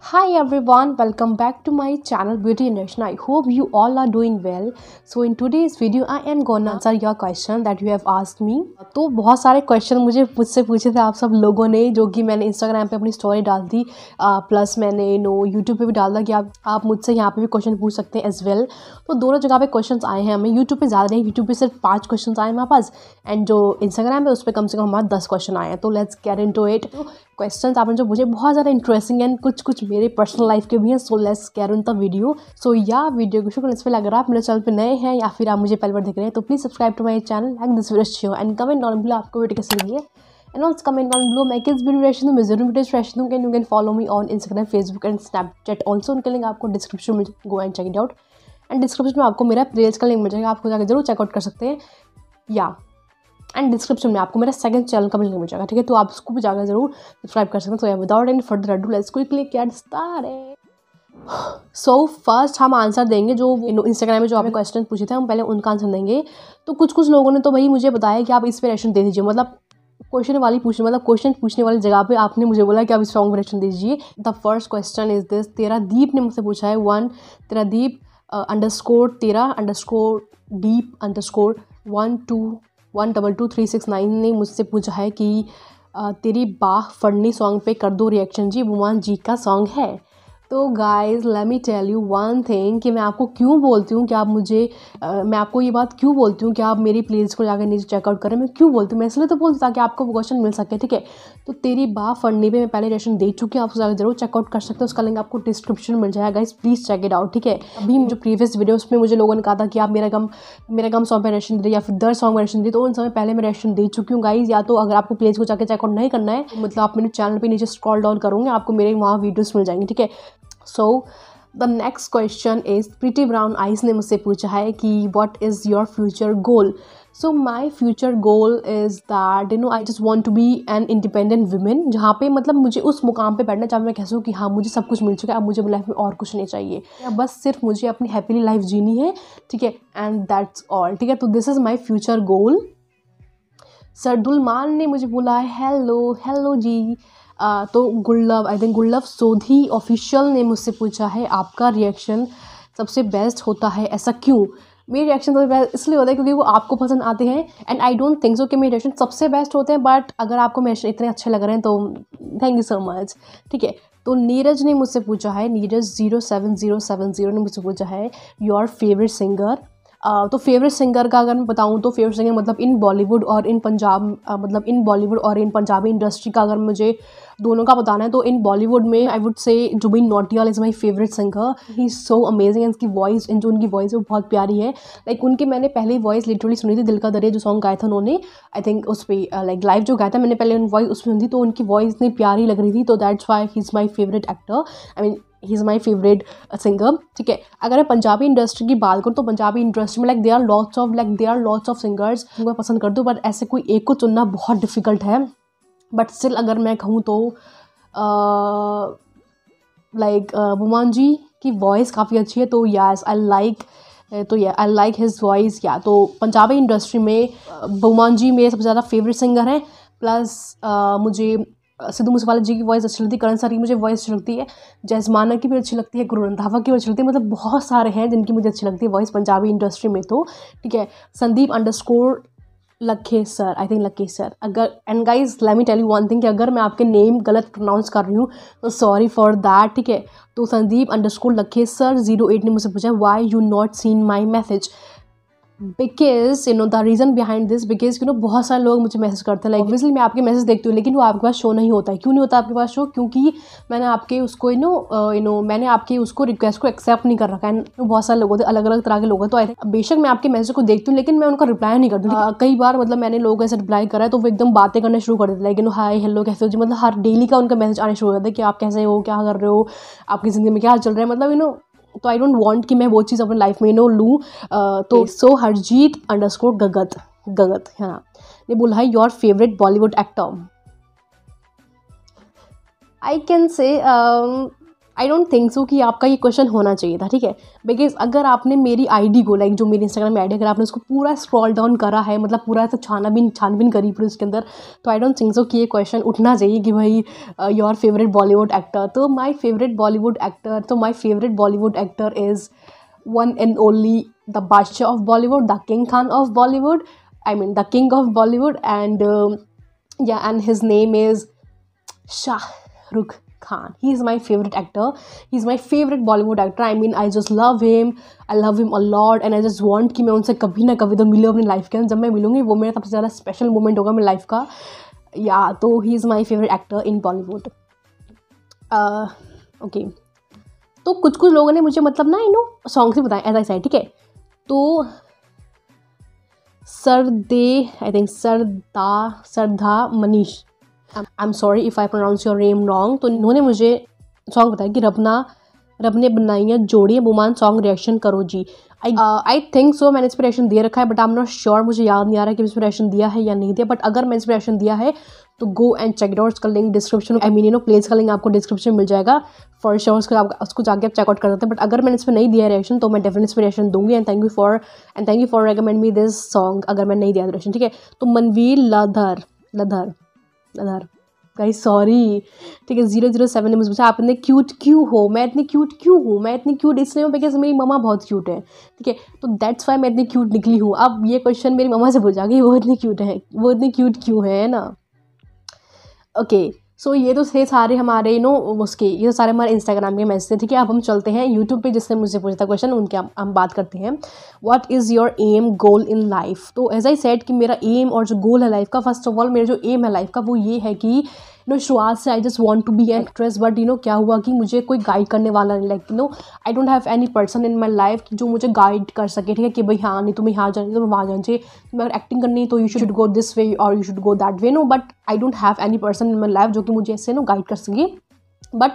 Hi everyone, welcome back to my channel Beauty Nation. I hope you all are doing well. So in today's video I am gonna answer your question that you have asked me. तो बहुत सारे question मुझसे पूछे थे आप सब लोगों ने, जो कि मैंने इंस्टाग्राम पे अपनी स्टोरी डाल दी, प्लस मैंने यूट्यूब पे भी डाल दिया कि आप मुझसे यहाँ पे भी क्वेश्चन पूछ सकते हैं एज वेल। तो दोनों जगह पे क्वेश्चन आए हैं हमें। यूट्यूब पे ज़्यादा नहीं, यूट्यूब पे सिर्फ 5 क्वेश्चन आए हमारे पास, एंड जो इंस्टाग्राम है उस पर कम से कम हमारे 10 क्वेश्चन आए हैं। तो let's get into it. Questions आपने जो मुझे बहुत ज़्यादा इंटरेस्टिंग एंड कुछ मेरे पर्सनल लाइफ के भी हैं। So let's get in the video. So yeah video को शुरू करने से पहले अगर आप मेरे चैनल पे नए हैं या फिर आप मुझे पहली बार देख रहे हैं तो please subscribe to my channel, like this video and comment down below आपको वीडियो कैसी लगी है। And also comment down below मैं किस वीडियो रिएक्शन दूँ, मैं जरूर वीडियो रिएक्शन दूँगा। You can follow me on Instagram, Facebook and Snapchat also. उनके लिंक आपको डिस्क्रिप्शन में go and check it out. And description में आपको मेरा प्लेलिस्ट का लिंक मिल जाएगा, आपको जाकर जरूर चेकआउट कर सकते हैं। या एंड डिस्क्रिप्शन में आपको मेरा सेकंड चैनल का भी लिंक मिल जाएगा, ठीक है। तो आप उसको भी जाकर जरूर सब्सक्राइब कर सकते हैं। तो या without any further ado let's quickly get started. So first हम आंसर देंगे जो इंस्टाग्राम में जो आपने क्वेश्चन पूछे थे, हम पहले उनका आंसर देंगे। तो कुछ लोगों ने तो भाई मुझे बताया कि आप इस पे रिएक्शन दे दीजिए, मतलब क्वेश्चन पूछने वाली जगह पे आपने मुझे बोला कि आप इस सॉन्ग रिएक्शन दीजिए। The first question is this. तेरा दीप ने मुझसे पूछा है तेरा दीप _13_12236 ने मुझसे पूछा है कि तेरी बाह फड़नी सॉन्ग पे कर दो रिएक्शन जी, बुमान जी का सॉन्ग है। तो guys let me tell you one thing कि मैं आपको क्यों बोलती हूँ कि आप मुझे मैं आपको ये बात क्यों बोलती हूँ कि आप मेरी प्लेलिस्ट को जाकर नीचे चेकआउट करें। मैं क्यों बोलती हूँ, मैं इसलिए तो बोलती हूँ ताकि आपको वो क्वेश्चन मिल सके, ठीक है। तो तेरी बाह फड़ने पे मैं पहले रिएक्शन दे चुकी हूँ, आप उसको जरूर चेकआउट कर सकते हो। उसका लिंक आपको डिस्क्रिप्शन में मिल जाएगा guys, please check it out, ठीक है। अभी जो प्रीवियस वीडियोस में मुझे लोगों ने कहा था कि आप मेरा गम सॉन्ग पर रिएक्शन दे या फिर दर सॉन्ग में रिएक्शन दे, तो उन समय पहले मैं रिएक्शन दे चुकी हूँ गाइज। या तो अगर आपको प्लेलिस्ट को जाकर चेकआउट नहीं करना है तो मतलब आप मेरे चैनल पर नीचे स्क्रॉल डाउन करोगे, आपको मेरे वहाँ वीडियोज़ मिल जाएंगे, ठीक है। So the next question is pretty brown eyes ने मुझसे पूछा है कि what is your future goal. So my future goal is that I just want to be an independent women, जहाँ पे मतलब मुझे उस मुकाम पे बैठना जहाँ मैं कह सकूँ कि हाँ मुझे सब कुछ मिल चुका है, अब मुझे लाइफ में और कुछ नहीं चाहिए, बस सिर्फ मुझे अपनी हैप्पीली लाइफ जीनी है, ठीक है। एंड दैट्स ऑल, ठीक है। तो दिस इज़ माई फ्यूचर गोल। सरदुल मान ने मुझे बोला है हेलो जी। तो गुल्लव सोधी ऑफिशियल ने मुझसे पूछा है आपका रिएक्शन सबसे बेस्ट होता है, ऐसा क्यों। मेरे रिएक्शन सबसे बेस्ट इसलिए होता है क्योंकि वो आपको पसंद आते हैं, and I don't think so कि मेरे रिएक्शन सबसे बेस्ट होते हैं, बट अगर आपको मेरे इतने अच्छे लग रहे हैं तो थैंक यू सो मच, ठीक है। तो नीरज ने मुझसे पूछा है, नीरज 07070 ने मुझसे पूछा है योर फेवरेट सिंगर। तो फेवरेट सिंगर का अगर मैं बताऊँ तो फेवरेट सिंगर मतलब इन बॉलीवुड और इन पंजाबी इंडस्ट्री का अगर मुझे दोनों का बताना है तो इन बॉलीवुड में I would say Zubin Nautiyal is my favourite singer. He is so amazing and उसकी वॉइस, जो उनकी वॉइस है वो बहुत प्यारी है। लाइक उनकी मैंने पहले वॉइस लिटरली सुनी थी, दिल का दरिया जो सॉन्ग गाया था उन्होंने, आई थिंक उस पर लाइक लाइव जो गाया था मैंने पहले वॉइस उसमें सुनी थी, तो उनकी वॉइस इतनी प्यारी लग रही थी, तो that's why he is my favourite actor, I mean he is my favourite singer, ठीक है। अगर मैं पंजाबी इंडस्ट्री की बात करूँ तो पंजाबी इंडस्ट्री में like they are lots of singers मैं पसंद करती हूँ, बट ऐसे कोई एक को चुनना बहुत डिफिकल्ट है। बट स्टिल अगर मैं कहूँ तो लाइक बुमान जी की वॉइस काफ़ी अच्छी है, तो yes I like his voice. या तो पंजाबी इंडस्ट्री में बुमान जी मेरे सबसे ज़्यादा फेवरेट सिंगर हैं। प्लस मुझे सिद्धू मूसेवाला जी की वॉइस अच्छी लगती है, करण सर की मुझे वॉइस अच्छी लगती है, जैज़माना की भी अच्छी लगती है, गुरु रंधावा की भी अच्छी लगती है, मतलब बहुत सारे हैं जिनकी मुझे अच्छी लगती है वॉइस पंजाबी इंडस्ट्री में, तो ठीक है। Sandeep Lakhe sir, I think Lakhe sir. अगर and guys let me tell you one thing कि अगर मैं आपके नेम गलत प्रोनाउंस कर रही हूँ तो सॉरी फॉर दैट, ठीक है। तो संदीप_लखे सर 08 ने मुझसे पूछा why you not seen my message, because the reason behind this, because बहुत सारे लोग मुझे मैसेज करते हैं, लाइक ऑब्वियसली मैं आपके मैसेज देखती हूँ लेकिन वो आपके पास शो नहीं होता है। क्यों नहीं होता आपके पास शो, क्योंकि मैंने आपके उसको मैंने आपके उसको रिक्वेस्ट को एक्सेप्ट नहीं कर रखा है। बहुत सारे लोग होते हैं, अलग अलग तरह के लोग हैं, तो आई थिंक बेशक मैं आपके मैसेज को देखती हूँ लेकिन मैं उनका रिप्लाई नहीं करती हूँ। कई बार मतलब मैंने लोग ऐसे रिप्लाई करा है तो वो एकदम बातें करना शुरू कर देते, लाइक हाय हेलो कैसे हो जी, मतलब हर डेली का उनका मैसेज आने शुरू हो जाता है कि आप कैसे हो, क्या कर रहे हो, आपकी ज़िंदगी में क्या चल रहा है, मतलब तो आई डोंट वांट कि मैं वो चीज़ अपनी लाइफ में लूँ। तो सो हरजीत_गगत हाँ ने बोला है your favourite Bollywood actor. I can say I don't think so कि आपका ये क्वेश्चन होना चाहिए था, ठीक है। बिकॉज अगर आपने मेरी आईडी को, लाइक जो मेरी इंस्टाग्राम में आईडी, अगर आपने उसको पूरा स्क्रॉल डाउन करा है, मतलब पूरा ऐसा छानबीन करी पूरी उसके अंदर, तो आई डोंट थिंक सो कि ये क्वेश्चन उठना चाहिए कि भाई योर फेवरेट बॉलीवुड एक्टर। तो my favourite Bollywood actor is one and only the Badshah of Bollywood, the King Khan of Bollywood. I mean the King of Bollywood, and yeah, and his name is Shah Rukh Khan. He is my favorite actor. He's my favorite Bollywood actor. I mean, I just love him. I love him a lot, and I just want कि मैं उनसे कभी ना कभी तो मिलूँ अपनी life के अंदर। जब मैं मिलूँगी वो मेरा सबसे ज़्यादा स्पेशल मोमेंट होगा मेरी लाइफ का। या तो he is my favourite actor in Bollywood. Okay, तो कुछ लोगों ने मुझे मतलब ना सॉन्ग से बताया, ऐसा है, ठीक है। तो Shradha Manish, I am sorry if I pronounce your name wrong. तो इन्होंने मुझे सॉन्ग बताया कि रब ने बनाई जोड़ी बुमान सॉन्ग रिएक्शन करो जी। आई थिंक सो मैंने इंस्पिरेशन दे रखा है, but I am not sure, मुझे याद नहीं आ रहा कि इंस्पिरेशन दिया है या नहीं दिया। बट अगर मैं इंस्पिरेशन दिया है तो go and check it out. उसका link description, I mean place का लिंक आपको डिस्क्रिप्शन मिल जाएगा फॉर श्योर। उसको जाके आप चेकआउट कर सकते हैं। बट अगर मैंने इस पर नहीं दिया रिएक्शन तो मैं डेफिनेट इंस्पिरेशन दूंगी। And thank you for recommend me this song अगर मैं नहीं दिया रिएक्शन, ठीक है। तो मनवीर लधर गाइस सॉरी, ठीक है। 007 ने मुझे पूछा आप इतने क्यूट क्यों हो। मैं इतनी क्यूट क्यों हूँ? मैं इतनी क्यूट इसलिए हूँ बिकॉज मेरी मम्मा बहुत क्यूट है, ठीक है। तो दैट्स वाई मैं इतनी क्यूट निकली हूँ। अब ये क्वेश्चन मेरी मम्मा से पूछा कि वो इतनी क्यूट क्यों है ना। ओके, सो ये तो थे सारे हमारे उसके, ये तो सारे हमारे इंस्टाग्राम के मैसेज थे, ठीक है। अब हम चलते हैं यूट्यूब पे, जिसने मुझे पूछा था क्वेश्चन, उनके हम बात करते हैं। What is your aim goal in life. तो एज आई सेड कि मेरा एम और जो गोल है लाइफ का, फर्स्ट ऑफ ऑल मेरा जो एम है लाइफ का वो ये है कि शुरुआत से I just want to be an actress. But क्या हुआ कि मुझे कोई गाइड करने वाला नहीं, like I don't have any person in my life जो मुझे गाइड कर सके, ठीक है। कि भाई हाँ नहीं तुम्हें यहाँ जाना, तुम्हें वहाँ जाना चाहिए, तुम्हें अगर एक्टिंग करनी है तो you should go this way और you should go that way. But I don't have any person in my life जो कि मुझे ऐसे गाइड कर सके। बट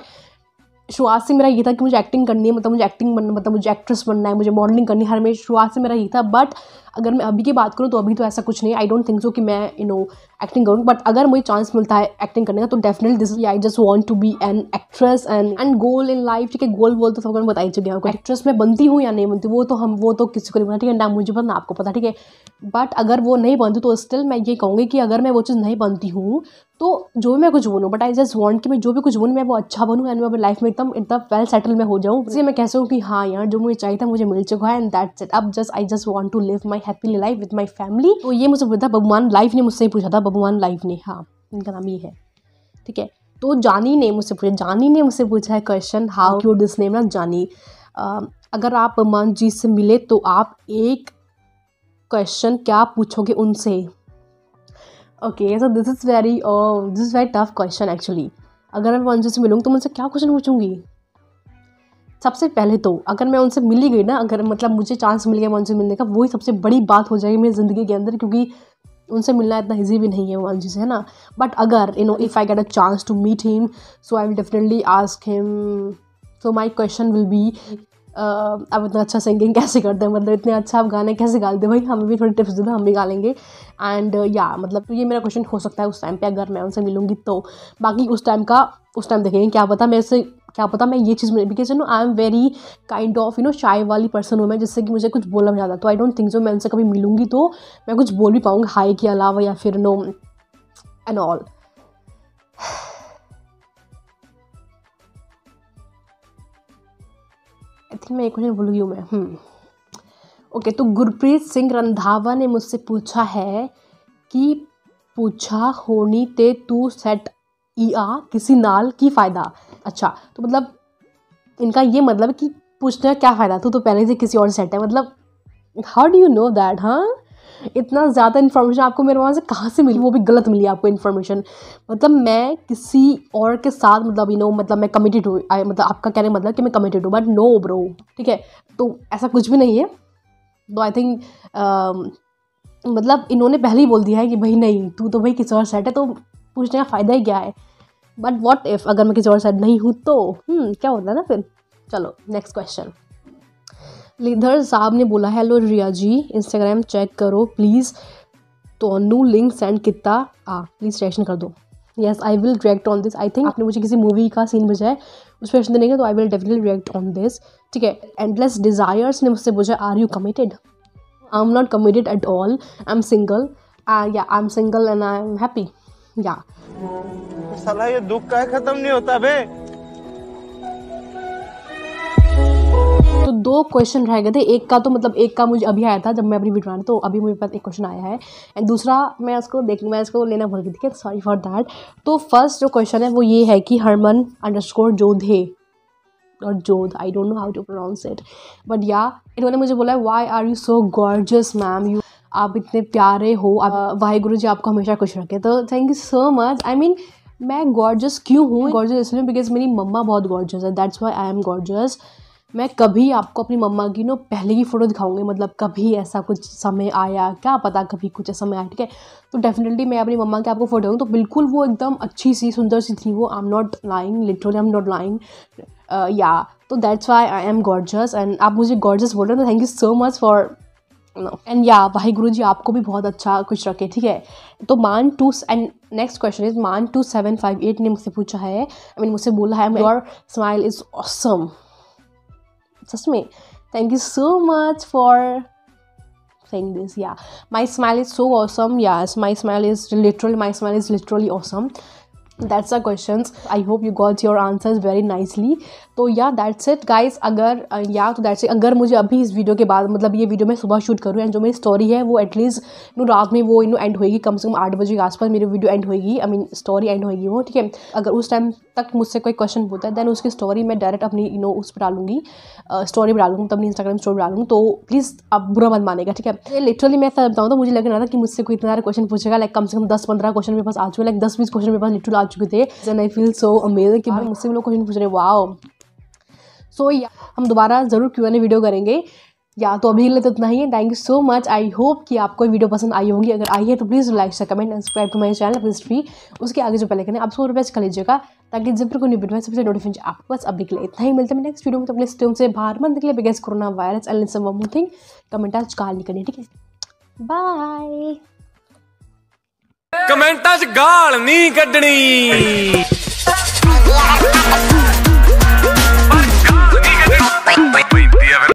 शुरुआत से मेरा ये था कि मुझे एक्टिंग करनी है, मतलब मुझे एक्टिंग बनना, मतलब मुझे एक्ट्रेस बनना है, मुझे मॉडलिंग करनी है। हर मेरी शुरुआत से मेरा ये था। बट अगर मैं अभी की बात करूँ तो अभी तो ऐसा कुछ नहीं। आई डोंट थिंक सो कि मैं एक्टिंग करूँ। बट अगर मुझे चांस मिलता है एक्टिंग करने का तो definitely this I just want to be an actress and goal in life, ठीक है। गोल तो सबको बताई चुकी है। एक्ट्रेस मैं बनती हूँ या नहीं बनती वो तो किसी को नहीं पता, ठीक है। ना मुझे पता ना आपको पता, ठीक है। बट अगर वो नहीं बनती तो स्टिल मैं ये कहूँगी कि अगर मैं वो चीज़ नहीं बनती हूँ तो जो भी मैं कुछ बनूँ, बट आई जस्ट वांट कि मैं जो भी कुछ बनूँ मैं वो अच्छा बनूँ एंड मैं अपनी लाइफ में एकदम वेल सेटल में हो जाऊँ। इसलिए मैं कह सकूँ कि हाँ यार जो मुझे चाहिए था मुझे मिल चुका है एंड दैट्स इट। अब I just want to live my happy life with my family. तो ये मुझे पता बबुमान लाइफ ने मुझसे पूछा था, बबुमान लाइफ ने, हाँ इनका नाम ये है, ठीक है। तो जानी ने मुझसे पूछा है question, how cute this name ना जानी। अगर आप बबुमान जी से मिले तो आप एक क्वेश्चन क्या पूछोगे उनसे। Okay, so this is very tough question actually. अगर मैं उनसे से मिलूँगी तो मैं उनसे क्या क्वेश्चन पूछूंगी। सबसे पहले तो अगर मैं उनसे मिली गई ना, अगर मतलब मुझे चांस मिल गया मैं उनसे मिलने का, वही सबसे बड़ी बात हो जाएगी मेरी ज़िंदगी के अंदर, क्योंकि उनसे मिलना इतना ईजी भी नहीं है वो जी से, है ना। बट अगर if I get a chance to meet him so I will definitely ask him. So my question will be आप इतना अच्छा सिंगिंग कैसे करते हैं, मतलब इतने अच्छा आप गाने कैसे गा लेते हैं, भाई हमें भी थोड़ी टिप्स दे दो, हम भी गा लेंगे। एंड या मतलब तो ये मेरा क्वेश्चन हो सकता है उस टाइम पे अगर मैं उनसे मिलूँगी तो। बाकी उस टाइम देखेंगे, क्या पता मैं ये चीज़ मिले, because I am very kind of shy वाली पर्सन हूँ मैं, जिससे कि मुझे कुछ बोलना नहीं आता। तो आई डोंट थिंक सो मैं उनसे कभी मिलूँगी तो मैं कुछ बोल भी पाऊँगी हाई के अलावा या फिर एंड ऑल। आई थिंक मैं एक क्वेश्चन भूल गई हूँ मैं। ओके, तो गुरप्रीत सिंह रंधावा ने मुझसे पूछा है कि पूछा होनी ते तू सेट या किसी नाल की फ़ायदा। अच्छा, तो मतलब इनका ये मतलब कि पूछने का क्या फ़ायदा, तू तो पहले से किसी और सेट है, मतलब how do you know that. हाँ, इतना ज़्यादा इन्फॉर्मेशन आपको मेरे वहाँ से कहाँ से मिली, वो भी गलत मिली आपको इन्फॉर्मेशन। मतलब मैं किसी और के साथ मतलब मतलब मैं कमिटेड हूँ, मतलब आपका कहने मतलब कि मैं कमिटेड हूँ, बट नो ब्रो, ठीक है। तो ऐसा कुछ भी नहीं है। तो आई थिंक मतलब इन्होंने पहले ही बोल दिया है कि भाई नहीं तू तो भाई किसी और सेट है, तो पूछने का फ़ायदा ही क्या है। बट व्हाट इफ़ अगर मैं किसी और सेट नहीं हूँ तो क्या होता है ना फिर। चलो नेक्स्ट क्वेश्चन। लीधर साहब ने बोला, हेलो रिया जी, इंस्टाग्राम चेक करो प्लीज़, तो लिंक सेंड कितना प्लीज़ रिएक्शन कर दो। Yes I will react on this. I think आपने मुझे किसी मूवी का सीन भेजा है, उस पर क्वेश्चन देंगे तो I will definitely react on this, ठीक है। एंडलेस डिज़ायर्स ने मुझसे पूछा are you committed? I am not committed at all, I am single, yeah I am single and I am happy, yeah. साला ये दुख का खत्म नहीं होता बे। तो 2 क्वेश्चन रह गए थे, एक का तो मतलब एक का मुझे अभी आया था जब मैं अपनी वीडियो बनाई, तो अभी मेरे पास एक क्वेश्चन आया है एंड दूसरा मैं इसको लेना भूल गई थी, सॉरी फॉर दैट। तो फर्स्ट जो क्वेश्चन है वो ये है कि हरमन_जोधे और जोध, I don't know how to pronounce it, but या इन्होंने मुझे बोला why are you so gorgeous ma'am, you आप इतने प्यारे हो, वाहिगुरु जी आपको हमेशा खुश रखे। तो thank you so much. I mean मैं गॉर्जियस क्यों हूँ? गॉर्जियस इसलिए बिकॉज मेरी मम्मा बहुत गॉर्जियस है, that's why I am gorgeous. मैं कभी आपको अपनी मम्मा की पहले की फ़ोटो दिखाऊंगी, मतलब कभी ऐसा कुछ समय आया, क्या पता कभी कुछ ऐसा समय आया, ठीक है। तो डेफिनेटली मैं अपनी मम्मा की आपको फ़ोटो दूँ तो बिल्कुल वो एकदम अच्छी सी सुंदर सी थी वो, आई am not lying, literally I am not lying, या। तो that's why I am gorgeous and आप मुझे गॉर्जियस बोल रहे हो, तो thank you so much for and या वाहिगुरु जी आपको भी बहुत अच्छा कुछ रखे, ठीक है। तो एंड नेक्स्ट क्वेश्चन इज मान2758 ने मुझसे पूछा है, आई मीन मुझसे बोला है योर स्माइल इज़ ऑसम, सच में thank you so much for saying this, yeah, my smile is so awesome, yes, my smile is literally awesome. That's the questions. I hope you got your answers very nicely. तो या that's it guys. अगर मुझे अभी इस video के बाद, मतलब ये वीडियो मैं सुबह शूट करूँ एंड जो मेरी स्टोरी है वो एटलीस्ट रात में वो एंड होएगी, कम से कम 8 बजे के आसपास मेरी वीडियो एंड होएगी, आई मीन स्टोरी एंड होएगी वो, ठीक है। अगर उस टाइम तक मुझसे कोई क्वेश्चन पूछता है देन उसकी स्टोरी मैं डायरेक्ट अपनी उस पर डालूंगी, स्टोरी पर डालूंगी, तो अपनी इंस्टाग्राम स्टोरी डालूंगी, तो प्लीज़ आप बुरा मत मानेगा, ठीक है। लिटरली मैं ऐसा बताऊँ तो मुझे लग रहा था कि मुझसे कोई इतना सारा क्वेश्चन पूछेगा, लाइक कम से कम 10-15 क्वेश्चन मेरे पास आ चुके, लाइक 10-20 क्वेश्चन मेरे पास लिटरली आ चुके थे and I feel so amazing कि भाई मुझसे भी लोग क्वेश्चन पूछ रहे हैं, वाओ। सो या हम दोबारा ज़रूर Q&A वीडियो करेंगे, या तो अभी के लिए तो इतना ही है। Thank you so much. I hope कि आपको वीडियो पसंद आई होगी, अगर आई है तो please like share comment and subscribe to my channel please free. उसके आगे जो पहले करना आप उसको प्रेस कर लीजिएगा ताकि जब भी कोई न्यू वीडियो सबसे नोटिफिकेशन आपको बस अभी के लिए इतना ही मिलता है नेक्स्ट वीडियो में। तो अपने स्टोम से बाहर मत निकले because corona virus and some one more thing, comment आज गाल नहीं करनी, ठीक है। बाय। कमेंटा च गाल नहीं कड्डनी।